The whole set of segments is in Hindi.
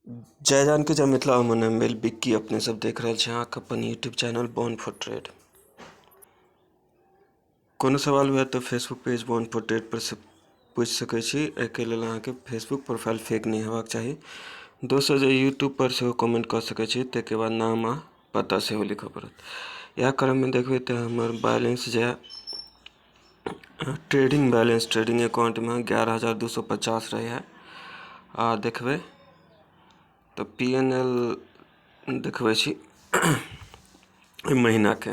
जय जानकी जय मिथिला मन मेल बिक्की अपने सब देख रहल छी अहाँके अपन YouTube channel born for trade. कोनो सवाल हुए तो Facebook page born for trade पर से पूछ सकै छी। एहिके लेल अहाँके फेसबुक प्रोफाइल फेक नहीं हेबाक चाही। दोसर जे यूट्यूब पर से कमेंट कर सकै छी, ताहिके बाद नाम आ पता सेहो लिखऽ पड़त। इएह क्रममे देखबै तऽ हमर बैलेंस जे ट्रेडिंग बैलेंस ट्रेडिंग अकाउंटमे 11,250 रहै है। आ देखबै तो PNL देखबै छी महीना के।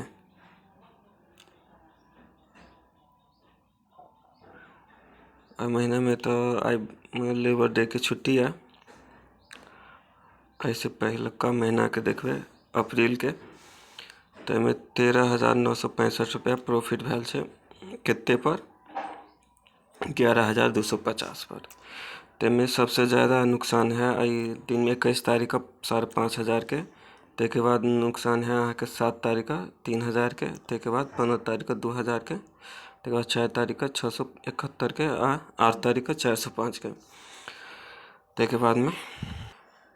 महीना में तो आई लेबर डे के छुट्टी है। ऐसे पहले का महीना के देखबै अप्रैल के, तो में 13,965 रुपया प्रॉफिट भेल छै। कितने पर? 11,250 पर। तेमें सबसे ज़्यादा नुकसान है आई दिन में 21 तारीख का 5,500 के। तेके बाद नुकसान है अहाँ के 7 तारीख का 3,000 के। तेके बाद 15 तारीख का 2,000 के। तेके बाद 6 तारीख का 671 के आ 8 तारीख का 405 के। तेके बाद में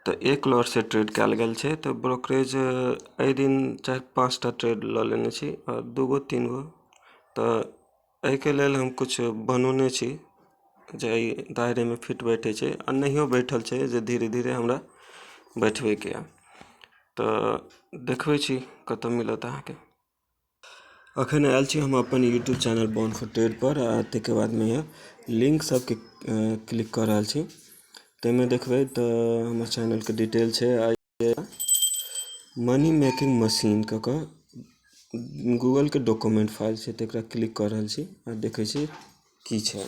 तो एक लॉट से ट्रेड कल गेल छै। तो ब्रोकरेज ए दिन 4-5टा ट्रेड ल लेने छी और 2-3 तो एहि के लेल हम कुछ बनौने छी जे दायरे में फिट बैठे छै आ नहियो बैठल छै जे धीरे धीरे हमरा बैठबे के। तो देखबै छी कतऽ मिलत अहाँके। अखन आयल छी हम अपन YouTube channel born for trade पर आ तेके बाद में लिंक सबके क्लिक कर रहल छी। तेमे देखबै तो हमर चैनल के डिटेल छै मनी मेकिंग मशीन कऽ गूगल के डॉक्यूमेंट फाइल छै। तेकरा क्लिक कर रहल छी आ देखै छी की छै।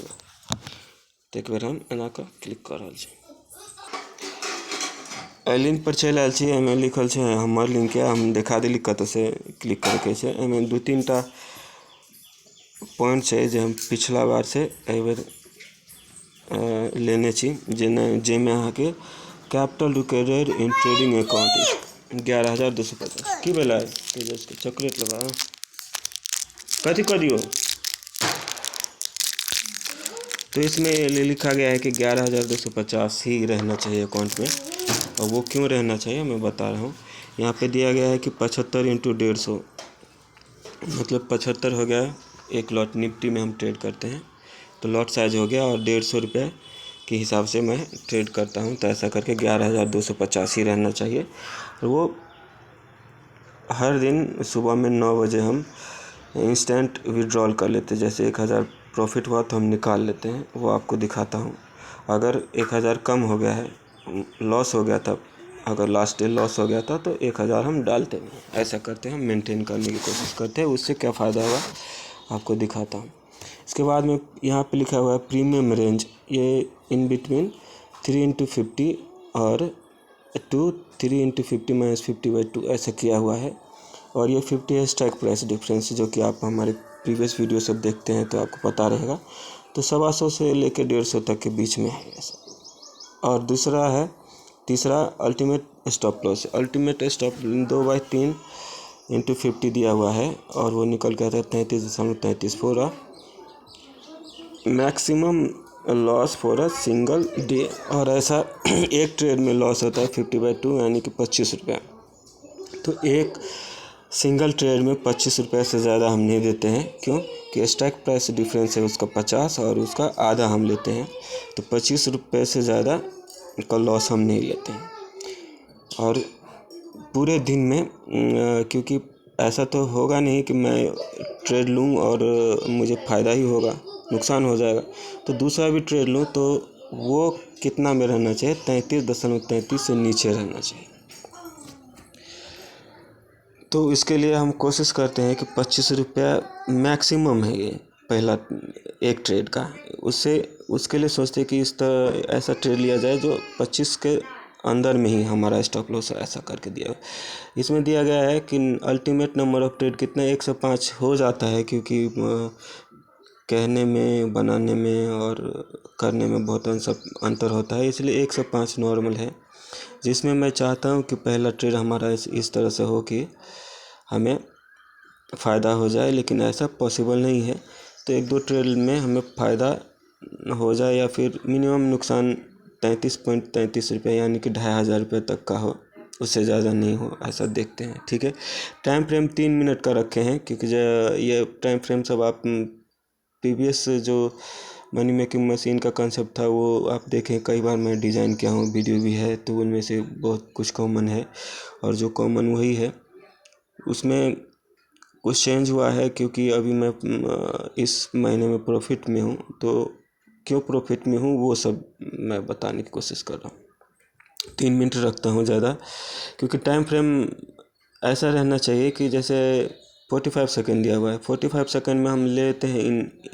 एक बेर हम एना कऽ क्लिक कर रहल छी। लिंक पर चलि आयल छी। एहिमे लिखल छै हमर लिंक है, हम दिखा देली कतऽ से क्लिक करके छै। एहिमे 2-3टा पॉइंट छै जे हम पिछला बार से एहि बेर लेने छी, जाहिमे अहाँके capital required in trading account 11,250 की भेलै चॉकलेट लगा कथी कर दियो। तो इसमें लिखा गया है कि 11,250 ही रहना चाहिए अकाउंट में। और वो क्यों रहना चाहिए मैं बता रहा हूँ। यहाँ पे दिया गया है कि 75 × 150 मतलब 75 हो गया। एक लॉट निफ्टी में हम ट्रेड करते हैं तो लॉट साइज हो गया और 150 रुपये के हिसाब से मैं ट्रेड करता हूँ। तो ऐसा करके 11,250 ही रहना चाहिए। और वो हर दिन सुबह में 9 बजे हम इंस्टेंट विड्रॉल कर लेते हैं। जैसे 1,000 प्रॉफिट हुआ तो हम निकाल लेते हैं, वो आपको दिखाता हूँ। अगर 1,000 कम हो गया है, लॉस हो गया था, अगर लास्ट डे लॉस हो गया था तो 1,000 हम डालते हैं। ऐसा करते हैं, हम मेंटेन करने की कोशिश करते हैं। उससे क्या फ़ायदा होगा आपको दिखाता हूँ। इसके बाद में यहाँ पे लिखा हुआ है प्रीमियम रेंज, ये इन बिटवीन 3 × 50 और 3 × 50 - 50/2 ऐसा किया हुआ है। और ये 50 है स्ट्राइक प्राइस डिफरेंस, जो कि आप हमारे प्रीवियस वीडियो सब देखते हैं तो आपको पता रहेगा। तो 125 से लेकर 150 तक के बीच में है ऐसा। और तीसरा ultimate stop loss. Ultimate stop 2/3 × 50 दिया हुआ है और वो निकल के आता है 33.33 for a maximum loss for a single day. और ऐसा एक ट्रेड में लॉस होता है 50/2 यानी कि 25 रुपये। तो एक सिंगल ट्रेड में 25 रुपये से ज़्यादा हम नहीं देते हैं, क्यों कि स्ट्राइक प्राइस डिफरेंस है उसका 50 और उसका आधा हम लेते हैं। तो 25 रुपये से ज़्यादा का लॉस हम नहीं लेते हैं। और पूरे दिन में क्योंकि ऐसा तो होगा नहीं कि मैं ट्रेड लूँ और मुझे फ़ायदा ही होगा, नुकसान हो जाएगा। तो दूसरा भी ट्रेड लूँ तो वो कितना में रहना चाहिए, 33.33 से नीचे रहना चाहिए। तो इसके लिए हम कोशिश करते हैं कि 25 रुपया मैक्सिमम है ये पहला एक ट्रेड का। उसके लिए सोचते हैं कि ऐसा ट्रेड लिया जाए जो 25 के अंदर में ही हमारा स्टॉप लॉस ऐसा करके दिया। इसमें दिया गया है कि अल्टीमेट नंबर ऑफ ट्रेड कितना 105 हो जाता है, क्योंकि कहने में, बनाने में और करने में बहुत अंतर होता है, इसलिए 105 नॉर्मल है। जिसमें मैं चाहता हूँ कि पहला ट्रेड हमारा इस तरह से हो कि हमें फ़ायदा हो जाए, लेकिन ऐसा पॉसिबल नहीं है। तो 1-2 ट्रेड में हमें फ़ायदा हो जाए या फिर मिनिमम नुकसान 33.33 रुपये यानी कि 2500 रुपये तक का हो, उससे ज़्यादा नहीं हो, ऐसा देखते हैं। ठीक है, टाइम फ्रेम 3 मिनट का रखे हैं क्योंकि ये टाइम फ्रेम सब आप प्रीवियस जो मनी मेकिंग मशीन का कंसेप्ट था वो आप देखें, कई बार मैं डिज़ाइन किया हूँ, वीडियो भी है, तो उनमें से बहुत कुछ कॉमन है और जो कॉमन वही है। उसमें कुछ चेंज हुआ है क्योंकि अभी मैं इस महीने में प्रॉफिट में हूँ, तो क्यों प्रॉफिट में हूँ वो सब मैं बताने की कोशिश कर रहा हूँ। 3 मिनट रखता हूँ ज़्यादा, क्योंकि टाइम फ्रेम ऐसा रहना चाहिए कि जैसे 45 सेकेंड दिया हुआ है, 45 सेकेंड में हम लेते हैं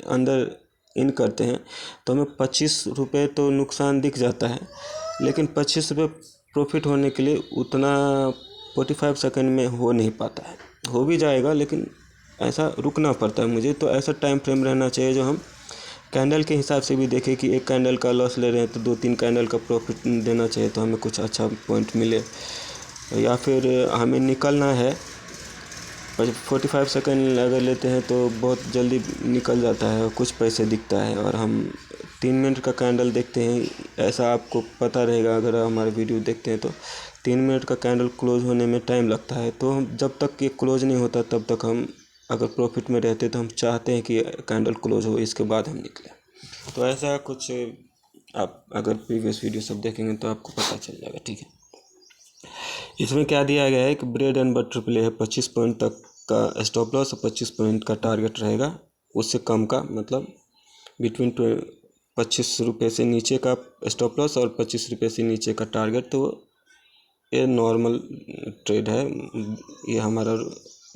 अंदर इन करते हैं तो हमें 25 रुपये तो नुकसान दिख जाता है, लेकिन 25 रुपये प्रॉफिट होने के लिए उतना 45 सेकेंड में हो नहीं पाता है। हो भी जाएगा लेकिन ऐसा रुकना पड़ता है मुझे। तो ऐसा टाइम फ्रेम रहना चाहिए जो हम कैंडल के हिसाब से भी देखें कि एक कैंडल का लॉस ले रहे हैं तो 2-3 कैंडल का प्रॉफिट देना चाहिए, तो हमें कुछ अच्छा पॉइंट मिले। या फिर हमें निकलना है 45 सेकेंड अगर लेते हैं तो बहुत जल्दी निकल जाता है और कुछ पैसे दिखता है, और हम 3 मिनट का कैंडल देखते हैं। ऐसा आपको पता रहेगा अगर हमारे वीडियो देखते हैं तो 3 मिनट का कैंडल क्लोज होने में टाइम लगता है, तो हम जब तक ये क्लोज नहीं होता तब तक हम अगर प्रॉफिट में रहते तो हम चाहते हैं कि कैंडल क्लोज हो, इसके बाद हम निकलें। तो ऐसा कुछ आप अगर प्रीवियस वीडियो सब देखेंगे तो आपको पता चल जाएगा। ठीक है, इसमें क्या दिया गया है कि ब्रेड एंड बटर प्ले है, 25 पॉइंट तक का स्टॉप लॉस और 25 पॉइंट का टारगेट रहेगा, उससे कम का मतलब बिटवीन 25 रुपये से नीचे का स्टॉप लॉस और 25 रुपये से नीचे का टारगेट। तो ये नॉर्मल ट्रेड है, ये हमारा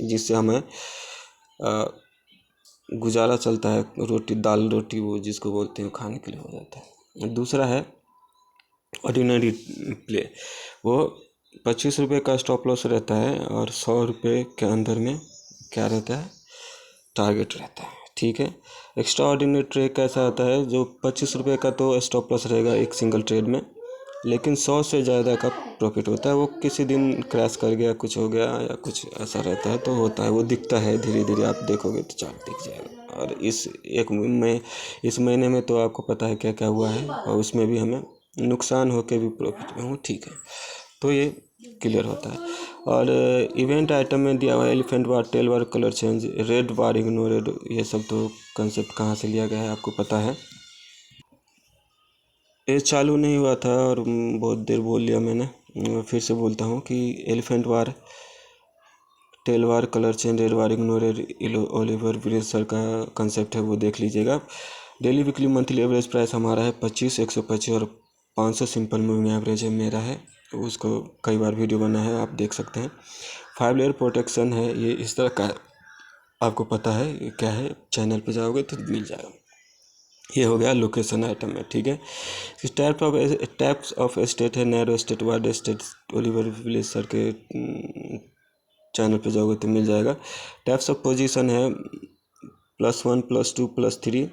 जिससे हमें गुजारा चलता है, रोटी दाल रोटी वो जिसको बोलते हैं खाने के लिए हो जाता है। दूसरा है ऑर्डिनरी प्ले, वो 25 रुपये का स्टॉप लॉस रहता है और 100 रुपये के अंदर में क्या रहता है, टारगेट रहता है। ठीक है, एक्स्ट्रा ऑर्डिनरी ट्रेड कैसा आता है, जो 25 रुपये का तो स्टॉप लॉस रहेगा एक सिंगल ट्रेड में, लेकिन 100 से ज़्यादा का प्रॉफिट होता है। वो किसी दिन क्रैश कर गया, कुछ हो गया या कुछ ऐसा रहता है तो होता है, वो दिखता है, धीरे धीरे आप देखोगे तो चार्ट दिख जाएगा। और इस महीने में तो आपको पता है क्या क्या हुआ है, और उसमें भी हमें नुकसान होके भी प्रॉफिट में हूँ। ठीक है, तो ये क्लियर होता है। और इवेंट आइटम में दिया हुआ है elephant bar, tail bar, colour change, red bar, इग्नोरेड, ये सब तो कंसेप्ट कहाँ से लिया गया है आपको पता है। ये चालू नहीं हुआ था और बहुत देर बोल लिया मैंने, फिर से बोलता हूँ कि elephant bar, tail bar, colour change, red bar, ignored, Oliver Velez sir का कंसेप्ट है, वो देख लीजिएगा। Daily weekly monthly average price हमारा है 25, 125 और 500 सिंपल मूविंग एवरेज है मेरा है, उसको कई बार वीडियो बना है, आप देख सकते हैं। 5 लेयर प्रोटेक्शन है, ये इस तरह का आपको पता है क्या है, चैनल पे जाओगे तो मिल जाएगा। ये हो गया लोकेशन आइटम में। ठीक है, टाइप्स ऑफ स्टेट है, narrow state, wide state, Oliver Velez sir के चैनल पे जाओगे तो मिल जाएगा। टाइप्स ऑफ पोजीशन है +1, +2, +3,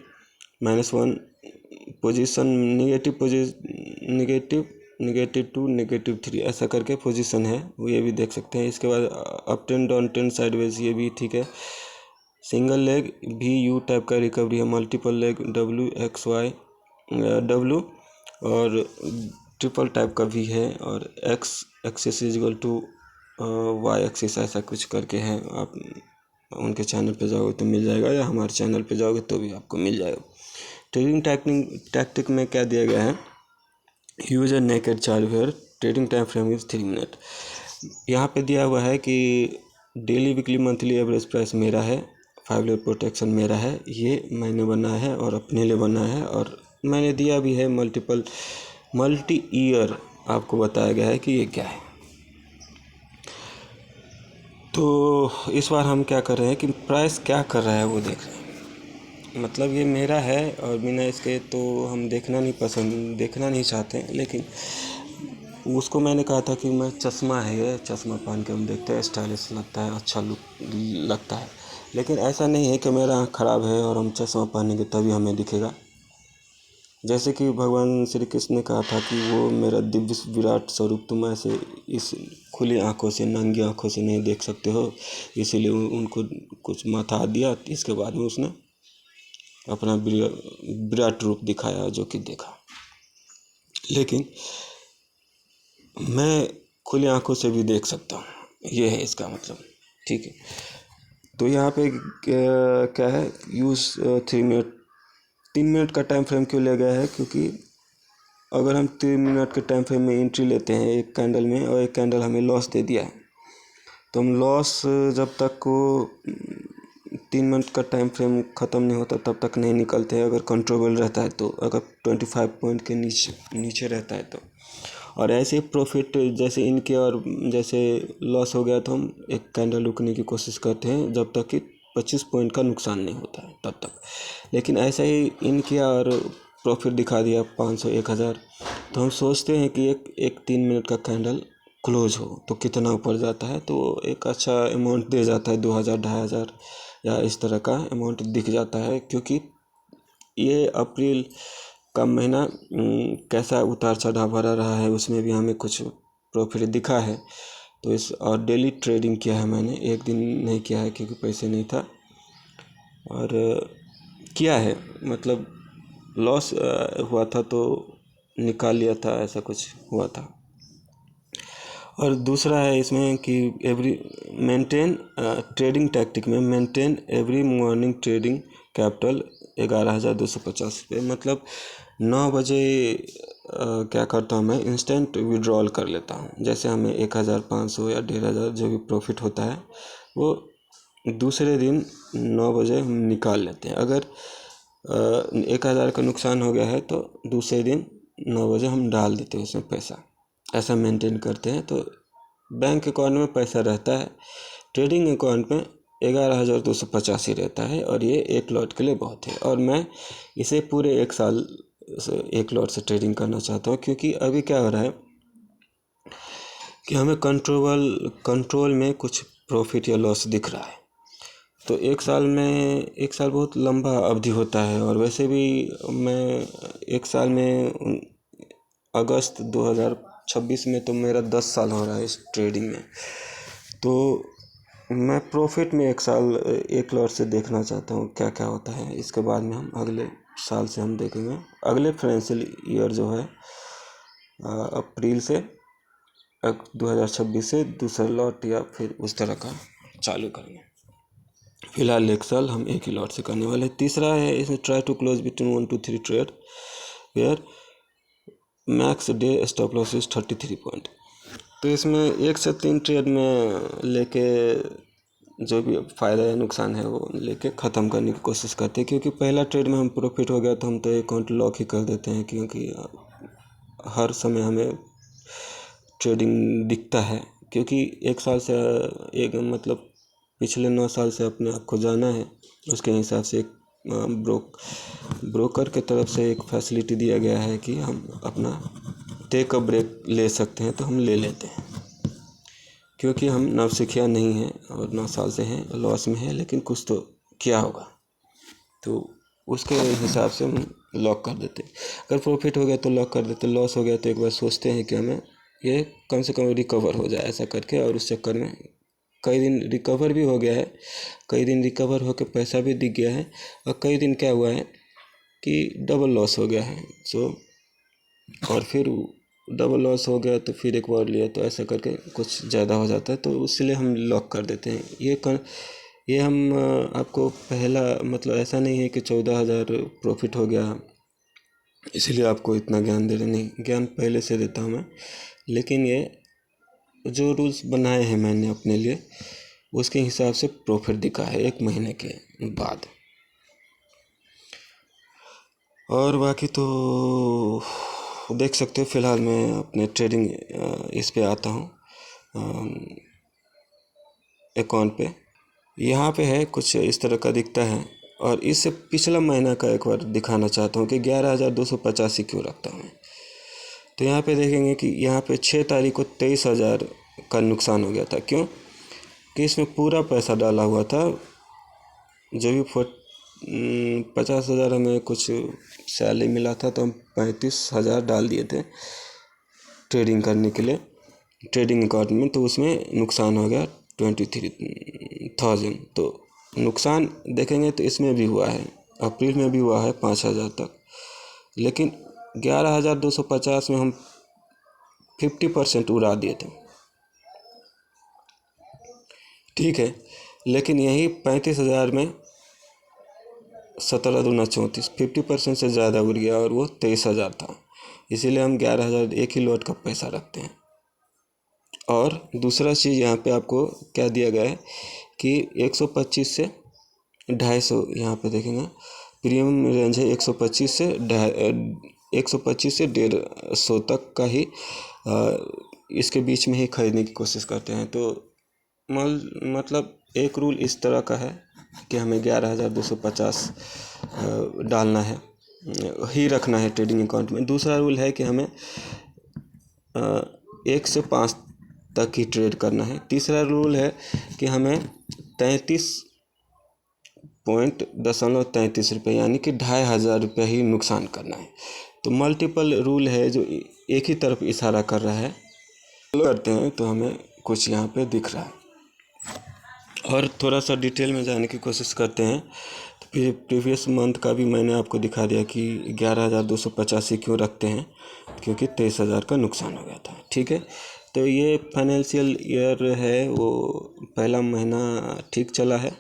-1 पोजीशन, -2, -3, ऐसा करके पोजीशन है, वो ये भी देख सकते हैं। इसके बाद up trend, down trend, sideways, ये भी ठीक है। सिंगल लेग VU टाइप का रिकवरी है, मल्टीपल लेग W और ट्रिपल टाइप का भी है, और X एक्सिस = Y एक्सिस, ऐसा कुछ करके है। आप उनके चैनल पे जाओगे तो मिल जाएगा, या हमारे चैनल पे जाओगे तो भी आपको मिल जाएगा। ट्रेडिंग टैक्टिक में क्या दिया गया है, use a naked chart where, trading time frame is 3 minute. यहाँ पे दिया हुआ है कि daily weekly monthly average price मेरा है, 5 लेयर प्रोटेक्शन मेरा है, ये मैंने बना है और अपने लिए बना है, और मैंने दिया भी है मल्टी ईयर, आपको बताया गया है कि ये क्या है। तो इस बार हम क्या कर रहे हैं कि प्राइस क्या कर रहा है वो देख रहे हैं, मतलब ये मेरा है और बिना इसके तो हम देखना नहीं चाहते हैं, लेकिन उसको मैंने कहा था कि मैं चश्मा है, ये चश्मा पहन के हम देखते हैं, स्टाइलिश लगता है, अच्छा लुक लगता है, लेकिन ऐसा नहीं है कि मेरा आँख ख़राब है और हम चश्मा पहनेंगे तभी हमें दिखेगा। जैसे कि भगवान श्री कृष्ण ने कहा था कि वो मेरा दिव्य विराट स्वरूप तुम ऐसे इस खुली आँखों से, नंगी आँखों से नहीं देख सकते हो, इसीलिए उनको कुछ माथा दिया। इसके बाद में उसने अपना विराट रूप दिखाया, जो कि देखा। लेकिन मैं खुली आंखों से भी देख सकता हूँ, ये है इसका मतलब। ठीक है, तो यहाँ पे क्या है, यूज़ 3 मिनट, 3 मिनट का टाइम फ्रेम क्यों लिया गया है, क्योंकि अगर हम 3 मिनट के टाइम फ्रेम में एंट्री लेते हैं एक कैंडल में और एक कैंडल हमें लॉस दे दिया है, तो हम लॉस जब तक को 3 मिनट का टाइम फ्रेम ख़त्म नहीं होता तब तक नहीं निकलते हैं, अगर कंट्रोलेबल रहता है तो, अगर 25 पॉइंट के नीचे रहता है तो। और ऐसे प्रॉफिट जैसे इनके, और जैसे लॉस हो गया तो हम एक कैंडल रुकने की कोशिश करते हैं जब तक कि 25 पॉइंट का नुकसान नहीं होता है तब तक। लेकिन ऐसा ही इनके और प्रॉफिट दिखा दिया 500 1000, तो हम सोचते हैं कि एक 3 मिनट का कैंडल क्लोज हो तो कितना ऊपर जाता है, तो एक अच्छा अमाउंट दे जाता है, 2000 2500 या इस तरह का अमाउंट दिख जाता है। क्योंकि ये अप्रैल का महीना कैसा उतार चढ़ाव भरा रहा है, उसमें भी हमें कुछ प्रॉफिट दिखा है। तो इस और डेली ट्रेडिंग किया है मैंने, एक दिन नहीं किया है क्योंकि पैसे नहीं था, और किया है, मतलब लॉस हुआ था तो निकाल लिया था, ऐसा कुछ हुआ था। और दूसरा है इसमें कि एवरी मेंटेन ट्रेडिंग टैक्टिक में maintain every morning trading capital 11,250 रुपये, मतलब 9 बजे क्या करता हूँ मैं, इंस्टेंट विड्रॉल कर लेता हूँ। जैसे हमें 1500 या 1500 जो भी प्रॉफिट होता है वो दूसरे दिन 9 बजे हम निकाल लेते हैं। अगर 1000 का नुकसान हो गया है तो दूसरे दिन 9 बजे हम डाल देते हैं उसमें पैसा, ऐसा मेंटेन करते हैं। तो बैंक अकाउंट में पैसा रहता है, ट्रेडिंग अकाउंट में 11,250 ही रहता है, और ये एक लॉट के लिए बहुत है। और मैं इसे पूरे 1 साल से एक लॉट से ट्रेडिंग करना चाहता हूँ, क्योंकि अभी क्या हो रहा है कि हमें कंट्रोल में कुछ प्रॉफिट या लॉस दिख रहा है। तो 1 साल बहुत लंबा अवधि होता है, और वैसे भी मैं 1 साल में अगस्त 2026 में तो मेरा 10 साल हो रहा है इस ट्रेडिंग में। तो मैं प्रॉफिट में 1 साल एक लॉट से देखना चाहता हूँ क्या क्या होता है। इसके बाद में हम अगले साल से हम देखेंगे, अगले फाइनेंशियल ईयर जो है अप्रैल से 2026 से दूसरा लॉट या फिर उस तरह का चालू करेंगे। फिलहाल 1 साल हम एक ही लॉट से करने वाले हैं। तीसरा है इसमें try to close between 1 to 3 trade where max day stop loss is 33 point. तो इसमें 1 से 3 ट्रेड में लेके जो भी फ़ायदा या नुकसान है वो लेके ख़त्म करने की कोशिश करते हैं, क्योंकि पहला ट्रेड में हम प्रॉफिट हो गया तो हम तो अकाउंट लॉक ही कर देते हैं, क्योंकि हर समय हमें ट्रेडिंग दिखता है। क्योंकि 1 साल से एक मतलब पिछले 9 साल से अपने आप को जाना है, उसके हिसाब से एक ब्रोकर के तरफ से एक फैसिलिटी दिया गया है कि हम अपना टेक अ ब्रेक ले सकते हैं, तो हम ले लेते हैं। क्योंकि हम नवसिखिया नहीं हैं और 9 साल से हैं, लॉस में हैं, लेकिन कुछ तो किया होगा, तो उसके हिसाब से हम लॉक कर देते हैं। अगर प्रॉफिट हो गया तो लॉक कर देते, लॉस हो गया तो एक बार सोचते हैं कि हमें ये कम से कम रिकवर हो जाए, ऐसा करके। और उस चक्कर में कई दिन रिकवर भी हो गया है, कई दिन रिकवर होकर पैसा भी दिख गया है, और कई दिन क्या हुआ है कि डबल लॉस हो गया है। और फिर डबल लॉस हो गया तो फिर एक बार लिया तो ऐसा करके कुछ ज़्यादा हो जाता है, तो इसलिए हम लॉक कर देते हैं। ये हम आपको पहला मतलब ऐसा नहीं है कि 14,000 प्रॉफिट हो गया इसलिए आपको इतना ज्ञान दे रहे, नहीं, ज्ञान पहले से देता हूँ मैं। लेकिन ये जो रूल्स बनाए हैं मैंने अपने लिए, उसके हिसाब से प्रॉफिट दिखा है 1 महीने के बाद। और बाकी तो देख सकते हो। फिलहाल मैं अपने ट्रेडिंग इस पे आता हूँ अकाउंट पे, यहाँ पे है कुछ इस तरह का दिखता है। और इससे पिछला महीना का एक बार दिखाना चाहता हूँ कि 11,285 क्यों रखता हूँ। तो यहाँ पे देखेंगे कि यहाँ पे 6 तारीख को 23,000 का नुकसान हो गया था। क्यों? कि इसमें पूरा पैसा डाला हुआ था, जो भी 50,000 हमें कुछ सैलरी मिला था, तो हम 35,000 डाल दिए थे ट्रेडिंग करने के लिए ट्रेडिंग अकाउंट में। तो उसमें नुकसान हो गया 23,000। तो नुकसान देखेंगे तो इसमें भी हुआ है, अप्रैल में भी हुआ है 5,000 तक। लेकिन 11,250 में हम 50% उड़ा दिए थे, ठीक है। लेकिन यही 35,000 में 17 दूना 34, 50% से ज़्यादा उड़ गया और वो 23,000 था। इसीलिए हम 11,000 एक ही लॉट का पैसा रखते हैं। और दूसरा चीज़ यहाँ पे आपको क्या दिया गया है कि 125 से 250, यहाँ पे देखेंगे प्रीमियम रेंज है 125 से 150 तक का ही इसके बीच में ही खरीदने की कोशिश करते हैं। तो मतलब एक रूल इस तरह का है कि हमें 11,250 डालना है ही रखना है ट्रेडिंग अकाउंट में। दूसरा रूल है कि हमें 1 से 5 तक ही ट्रेड करना है। तीसरा रूल है कि हमें 33.33 रुपये यानी कि 2,500 रुपये ही नुकसान करना है। तो मल्टीपल रूल है जो एक ही तरफ इशारा कर रहा है, करते हैं तो हमें कुछ यहाँ पे दिख रहा है। और थोड़ा सा डिटेल में जाने की कोशिश करते हैं। तो फिर प्रीवियस मंथ का भी मैंने आपको दिखा दिया कि 11,285 क्यों रखते हैं, क्योंकि 23,000 का नुकसान हो गया था, ठीक है। तो ये फाइनेंशियल ईयर है वो पहला महीना ठीक चला है,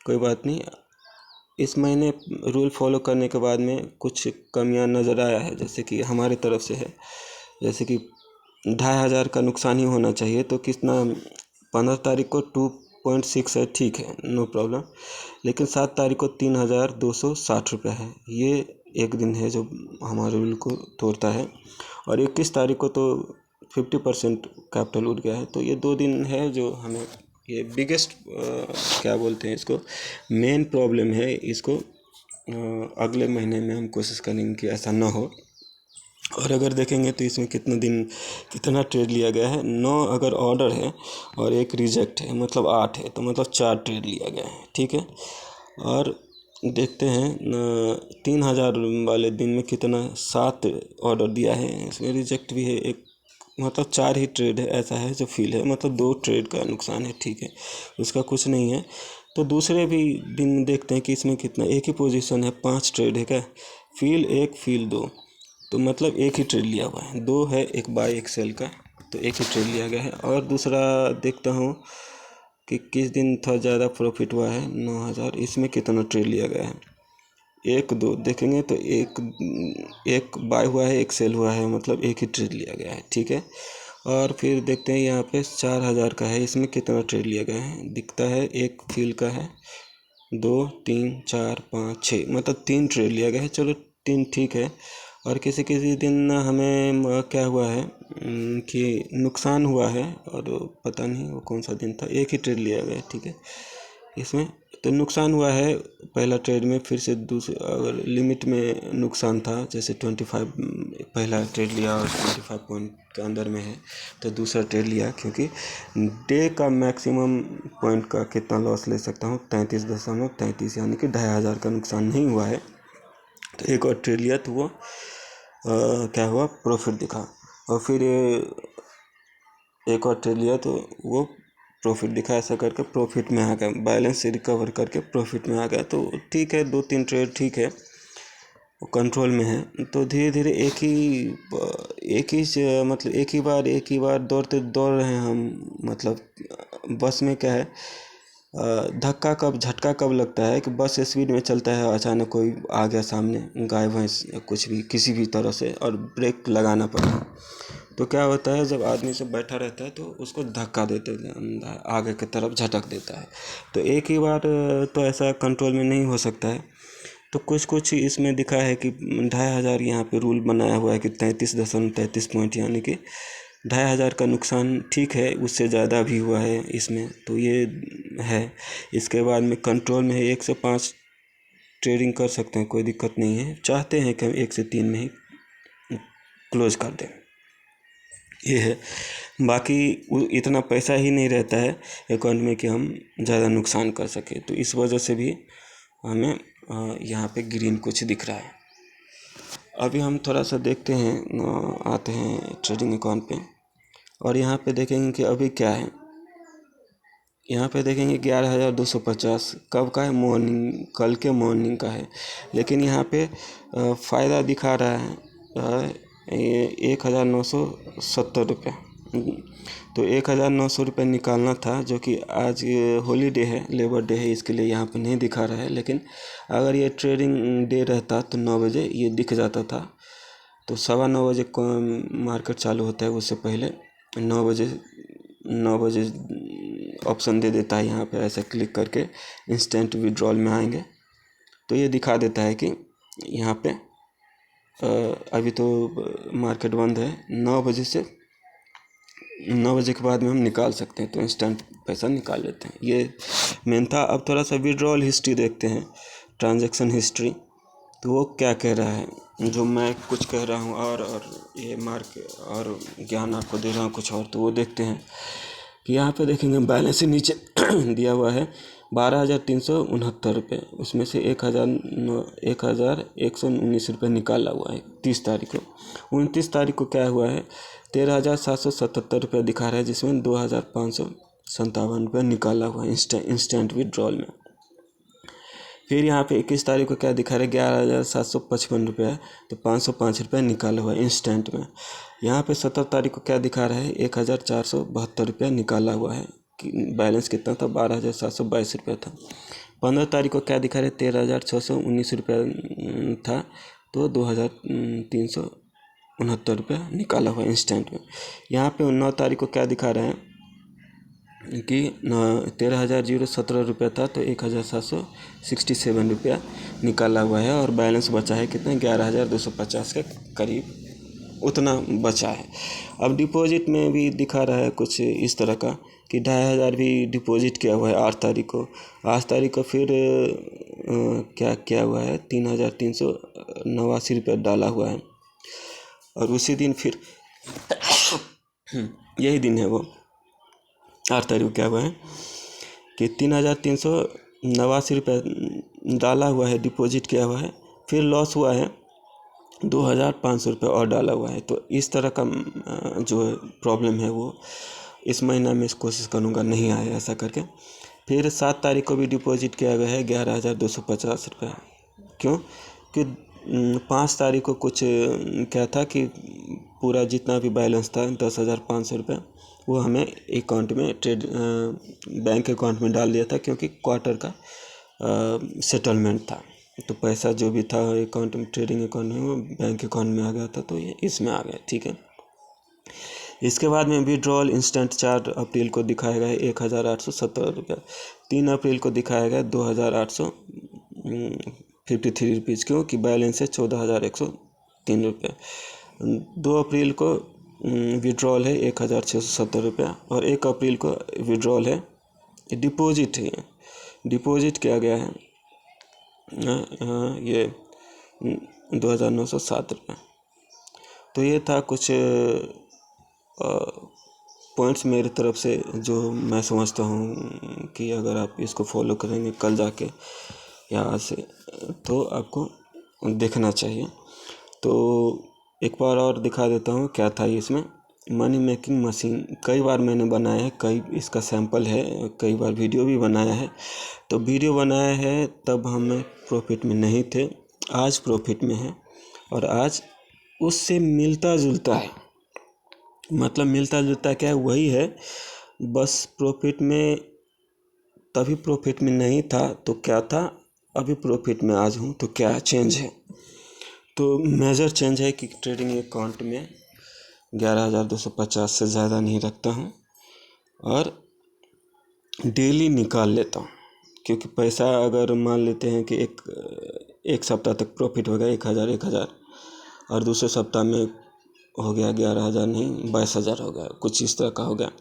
कोई बात नहीं। इस महीने रूल फॉलो करने के बाद में कुछ कमियां नज़र आया है, जैसे कि हमारे तरफ से है, जैसे कि 2,500 का नुकसान ही होना चाहिए। तो कितना 15 तारीख को 2.6 है, ठीक है, नो प्रॉब्लम। लेकिन 7 तारीख को 3,260 रुपये है, ये एक दिन है जो हमारे रूल को तोड़ता है। और 21 तारीख को तो 50% कैपिटल उठ गया है। तो ये 2 दिन है जो हमें ये बिगेस्ट क्या बोलते हैं इसको, मेन प्रॉब्लम है। इसको अगले महीने में हम कोशिश करेंगे कि ऐसा ना हो। और अगर देखेंगे तो इसमें कितना ट्रेड लिया गया है, 9 अगर ऑर्डर है और 1 रिजेक्ट है, मतलब 8 है, तो मतलब 4 ट्रेड लिया गया है, ठीक है। और देखते हैं 3,000 वाले दिन में कितना 7 ऑर्डर दिया है, इसमें रिजेक्ट भी है एक, मतलब 4 ही ट्रेड है, ऐसा है जो फील है, मतलब 2 ट्रेड का नुकसान है, ठीक है, उसका कुछ नहीं है। तो दूसरे भी दिन देखते हैं कि इसमें कितना, एक ही पोजीशन है, 5 ट्रेड है क्या, फील 1 फील 2, तो मतलब एक ही ट्रेड लिया हुआ है, 2 है, एक बाय एक सेल का, तो एक ही ट्रेड लिया गया है। और दूसरा देखता हूँ कि किस दिन थोड़ा ज़्यादा प्रॉफिट हुआ है, 9,000, इसमें कितना ट्रेड लिया गया है, 1 2 देखेंगे तो एक बाय हुआ है, एक सेल हुआ है, मतलब एक ही ट्रेड लिया गया है, ठीक है। और फिर देखते हैं यहाँ पे 4,000 का है, इसमें कितना ट्रेड लिया गया है, दिखता है 1 फील का है, 2 3 4 5 6, मतलब 3 ट्रेड लिया गया है, चलो 3 ठीक है। और किसी किसी दिन हमें क्या हुआ है कि नुकसान हुआ है, और पता नहीं वो कौन सा दिन था, एक ही ट्रेड लिया गया, ठीक है। इसमें तो नुकसान हुआ है पहला ट्रेड में, फिर से दूसरे अगर लिमिट में नुकसान था, जैसे 25 पहला ट्रेड लिया और 25 पॉइंट के अंदर में है, तो दूसरा ट्रेड लिया, क्योंकि डे का मैक्सिमम पॉइंट का कितना लॉस ले सकता हूँ, 33.33, यानी कि 2,500 का नुकसान नहीं हुआ है। तो एक और ट्रेड लिया तो वो क्या हुआ, प्रॉफिट दिखा। और फिर एक और ट्रेड लिया तो वो प्रॉफिट दिखा, ऐसा करके प्रॉफिट में आ गया, बैलेंस से रिकवर करके प्रॉफिट में आ गया। तो ठीक है, 2-3 ट्रेड ठीक है, वो कंट्रोल में है। तो धीरे धीरे मतलब एक ही बार दौड़ रहे हैं हम, मतलब बस में क्या है, झटका कब लगता है कि बस स्पीड में चलता है, अचानक कोई आ गया सामने, गाय भैंस या कुछ भी, किसी भी तरह से, और ब्रेक लगाना पड़ता है। तो क्या होता है, जब आदमी सब बैठा रहता है तो उसको धक्का देते हैं, आगे की तरफ झटक देता है। तो एक ही बार तो ऐसा कंट्रोल में नहीं हो सकता है। तो कुछ इसमें दिखा है कि 2,500 यहाँ पे रूल बनाया हुआ है कि 33.33 पॉइंट, यानी कि 2,500 का नुकसान, ठीक है, उससे ज़्यादा भी हुआ है इसमें, तो ये है। इसके बाद में कंट्रोल में है, 1 से 5 ट्रेडिंग कर सकते हैं, कोई दिक्कत नहीं है। चाहते हैं कि हम 1 से 3 में ही क्लोज कर दें, ये है। बाकी इतना पैसा ही नहीं रहता है अकाउंट में कि हम ज़्यादा नुकसान कर सकें, तो इस वजह से भी हमें यहाँ पे ग्रीन कुछ दिख रहा है। अभी हम थोड़ा सा देखते हैं, आते हैं ट्रेडिंग अकाउंट पे, और यहाँ पे देखेंगे कि अभी क्या है। यहाँ पे देखेंगे 11,250 कब का है, कल के मॉर्निंग का है। लेकिन यहाँ पे फ़ायदा दिखा रहा है ये 1970 रुपये। तो 1900 रुपये निकालना था, जो कि आज हॉलीडे है, लेबर डे है, इसके लिए यहाँ पे नहीं दिखा रहा है। लेकिन अगर ये ट्रेडिंग डे रहता तो 9 बजे ये दिख जाता था। तो 9:15 बजे मार्केट चालू होता है, उससे पहले 9 बजे ऑप्शन दे देता है। यहाँ पे ऐसे क्लिक करके इंस्टेंट विड्रॉल में आएंगे तो ये दिखा देता है कि यहाँ पे अभी तो मार्केट बंद है, 9 बजे से 9 बजे के बाद में हम निकाल सकते हैं। तो इंस्टेंट पैसा निकाल लेते हैं, ये मेन था। अब थोड़ा सा विड्रॉल हिस्ट्री देखते हैं, ट्रांजैक्शन हिस्ट्री। तो वो क्या कह रहा है, जो मैं कुछ कह रहा हूँ और ये और ज्ञान आपको दे रहा हूँ कुछ और। तो वो देखते हैं कि यहाँ पे देखेंगे बैलेंस से नीचे दिया हुआ है 12,369 रुपये। उसमें से 1,119 रुपये निकाला हुआ है 30 तारीख को। 29 तारीख को क्या हुआ है, 13,777 रुपये दिखा रहा है, जिसमें 2,557 रुपये निकाला हुआ है इंस्टेंट विड्रॉल में। फिर यहाँ पे 21 तारीख को क्या दिखा रहा है, 11,755 रुपये है, तो 505 रुपये निकाला हुआ है इंस्टेंट में। यहाँ पे 17 तारीख को क्या दिखा रहा है, 1,472 रुपये निकाला हुआ है। बैलेंस कितना था, 12,722 रुपये था। 15 तारीख को क्या दिखा रहा है, 13,619 रुपये था, तो 2,369 रुपये निकाला हुआ है इंस्टेंट में। यहाँ पे 9 तारीख को क्या दिखा रहा है कि 13,017 रुपये था, तो 1,767 रुपया निकाला हुआ है। और बैलेंस बचा है कितना, 11,250 के करीब उतना बचा है। अब डिपॉजिट में भी दिखा रहा है कुछ इस तरह का कि 2,500 भी डिपॉजिट किया हुआ है 8 तारीख को। 8 तारीख को फिर क्या किया हुआ है, 3,389 रुपये डाला हुआ है। और उसी दिन फिर यही दिन है वो 8 तारीख को क्या हुआ है कि 3,389 रुपये डाला हुआ है, डिपॉजिट किया हुआ है। फिर लॉस हुआ है 2,500 रुपये और डाला हुआ है। तो इस तरह का जो प्रॉब्लम है वो इस महीना में कोशिश करूँगा नहीं आए ऐसा करके। फिर 7 तारीख को भी डिपॉजिट किया गया है 11,250 रुपये। क्यों कि 5 तारीख को कुछ क्या था कि पूरा जितना भी बैलेंस था 10,500 रुपये वो हमें अकाउंट में बैंक अकाउंट में डाल दिया था, क्योंकि क्वार्टर का सेटलमेंट था। तो पैसा जो भी था अकाउंट में, ट्रेडिंग अकाउंट में, वो बैंक अकाउंट में आ गया था, तो ये इसमें आ गया। ठीक है। इसके बाद में विड्रॉल इंस्टेंट 4 अप्रैल को दिखाया गया 1,817 रुपये। 3 अप्रैल को दिखाया गया 2,853 रुपीज़, क्योंकि बैलेंस है 14,103 रुपये। 2 अप्रैल को विड्रॉल है 1,670 रुपया। और 1 अप्रैल को विड्रॉल है, डिपॉजिट है, डिपॉजिट किया गया है ये 2,907 रुपये। तो ये था कुछ पॉइंट्स मेरी तरफ से जो मैं समझता हूँ कि अगर आप इसको फॉलो करेंगे कल जाके या आज से, तो आपको देखना चाहिए। तो एक बार और दिखा देता हूँ क्या था इसमें। मनी मेकिंग मशीन कई बार मैंने बनाया है, कई इसका सैंपल है, कई बार वीडियो भी बनाया है। तो वीडियो बनाया है तब हमें प्रॉफिट में नहीं थे, आज प्रॉफिट में है। और आज उससे मिलता जुलता है, मतलब मिलता जुलता क्या है, वही है, बस प्रॉफिट में तभी प्रॉफिट में नहीं था तो क्या था, अभी प्रॉफिट में आज हूँ तो क्या चेंज है। तो मेजर चेंज है कि ट्रेडिंग अकाउंट में 11,250 से ज़्यादा नहीं रखता हूँ और डेली निकाल लेता हूँ। क्योंकि पैसा अगर मान लेते हैं कि एक सप्ताह तक प्रॉफिट हो गया 1,000 और दूसरे सप्ताह में हो गया 11,000 नहीं 22,000 हो गया, कुछ इस तरह का हो गया,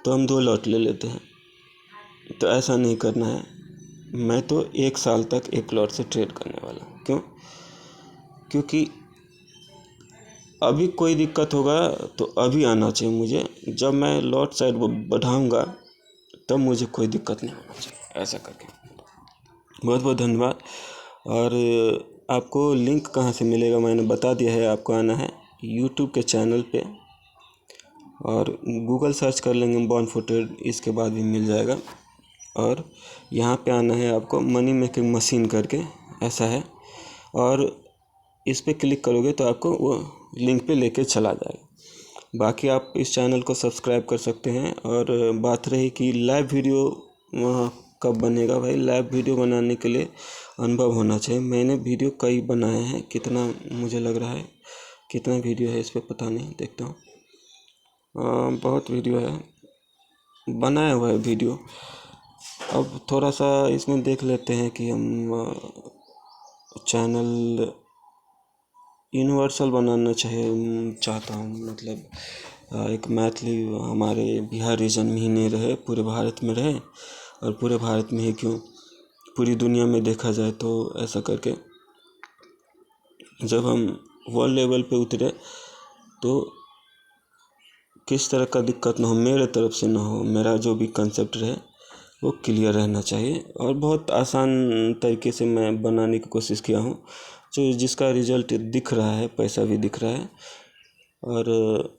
तो हम 2 लॉट ले लेते हैं। तो ऐसा नहीं करना है। मैं तो 1 साल तक 1 लॉट से ट्रेड करने वाला हूँ। क्यों? क्योंकि अभी कोई दिक्कत होगा तो अभी आना चाहिए मुझे, जब मैं लॉट साइड बढ़ाऊँगा तब मुझे कोई दिक्कत नहीं होना चाहिए, ऐसा करके। बहुत बहुत धन्यवाद। और आपको लिंक कहाँ से मिलेगा मैंने बता दिया है, आपको आना है यूट्यूब के चैनल पे और गूगल सर्च कर लेंगे बॉर्न ट्रेड, इसके बाद भी मिल जाएगा। और यहाँ पे आना है आपको, मनी मेकिंग मशीन करके ऐसा है। और इस पर क्लिक करोगे तो आपको वो लिंक पे लेके चला जाएगा। बाकी आप इस चैनल को सब्सक्राइब कर सकते हैं। और बात रही कि लाइव वीडियो कब बनेगा, भाई लाइव वीडियो बनाने के लिए अनुभव होना चाहिए। मैंने वीडियो कई बनाए हैं, कितना मुझे लग रहा है कितना वीडियो है इस पर पता नहीं, देखता हूँ। बहुत वीडियो है, बनाया हुआ है वीडियो। अब थोड़ा सा इसमें देख लेते हैं कि हम चैनल यूनिवर्सल बनाना चाहता हूँ, मतलब एक मैथिली हमारे बिहार रीजन में ही नहीं रहे, पूरे भारत में रहे। और पूरे भारत में ही क्यों, पूरी दुनिया में देखा जाए तो ऐसा करके जब हम वर्ल्ड लेवल पे उतरे तो किस तरह का दिक्कत ना हो, मेरे तरफ से ना हो, मेरा जो भी कंसेप्ट रहे वो क्लियर रहना चाहिए। और बहुत आसान तरीके से मैं बनाने की कोशिश किया हूँ, जो जिसका रिजल्ट दिख रहा है, पैसा भी दिख रहा है। और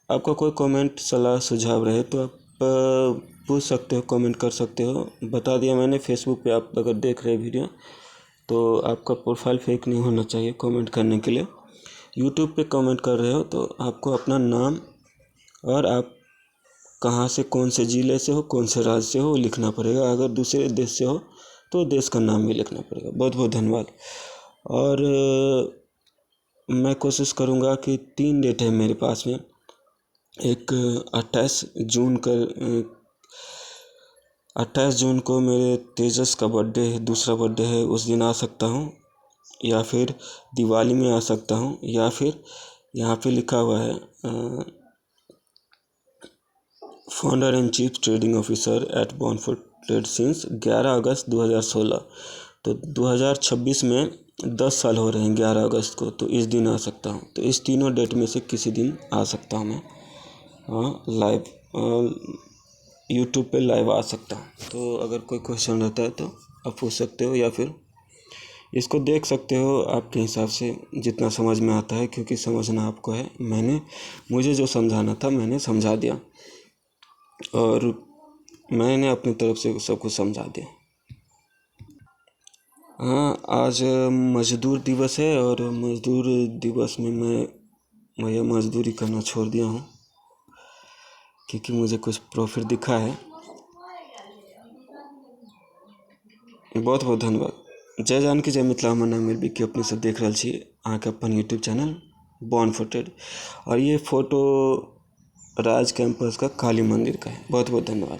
आपका कोई कमेंट सलाह सुझाव रहे तो आप पूछ सकते हो, कमेंट कर सकते हो। बता दिया मैंने, फेसबुक पे आप अगर देख रहे वीडियो तो आपका प्रोफाइल फेक नहीं होना चाहिए कमेंट करने के लिए। यूट्यूब पे कमेंट कर रहे हो तो आपको अपना नाम और आप कहाँ से, कौन से ज़िले से हो, कौन से राज्य से हो लिखना पड़ेगा। अगर दूसरे देश से हो तो देश का नाम भी लिखना पड़ेगा। बहुत बहुत धन्यवाद। और मैं कोशिश करूँगा कि 3 डेट है मेरे पास में, एक 28 जून को मेरे तेजस का बर्थडे है, दूसरा बर्थडे है, उस दिन आ सकता हूँ, या फिर दिवाली में आ सकता हूँ, या फिर यहाँ पे लिखा हुआ है founder and chief trading officer at Bonford trade since 11 August 2016। तो 2026 में 10 साल हो रहे हैं 11 अगस्त को, तो इस दिन आ सकता हूँ। तो इस तीनों डेट में से किसी दिन आ सकता हूँ मैं, लाइव यूट्यूब पे लाइव आ सकता हूँ। तो अगर कोई क्वेश्चन रहता है तो आप पूछ सकते हो, या फिर इसको देख सकते हो आपके हिसाब से जितना समझ में आता है, क्योंकि समझना आपको है। मुझे जो समझाना था मैंने समझा दिया, और मैंने अपनी तरफ से सब कुछ समझा दिया। हाँ, आज मज़दूर दिवस है, और मज़दूर दिवस में मैं मज़दूरी करना छोड़ दिया हूँ, क्योंकि मुझे कुछ प्रॉफिट दिखा है। बहुत बहुत धन्यवाद। जय जानकी, जय मिथिला। हमर नाम विज्ञ अपने सब देख रहल छी अहाँके अपन यूट्यूब चैनल बॉन्फोर्ड। और ये फ़ोटो राज कैंपस का काली मंदिर का है। बहुत बहुत धन्यवाद।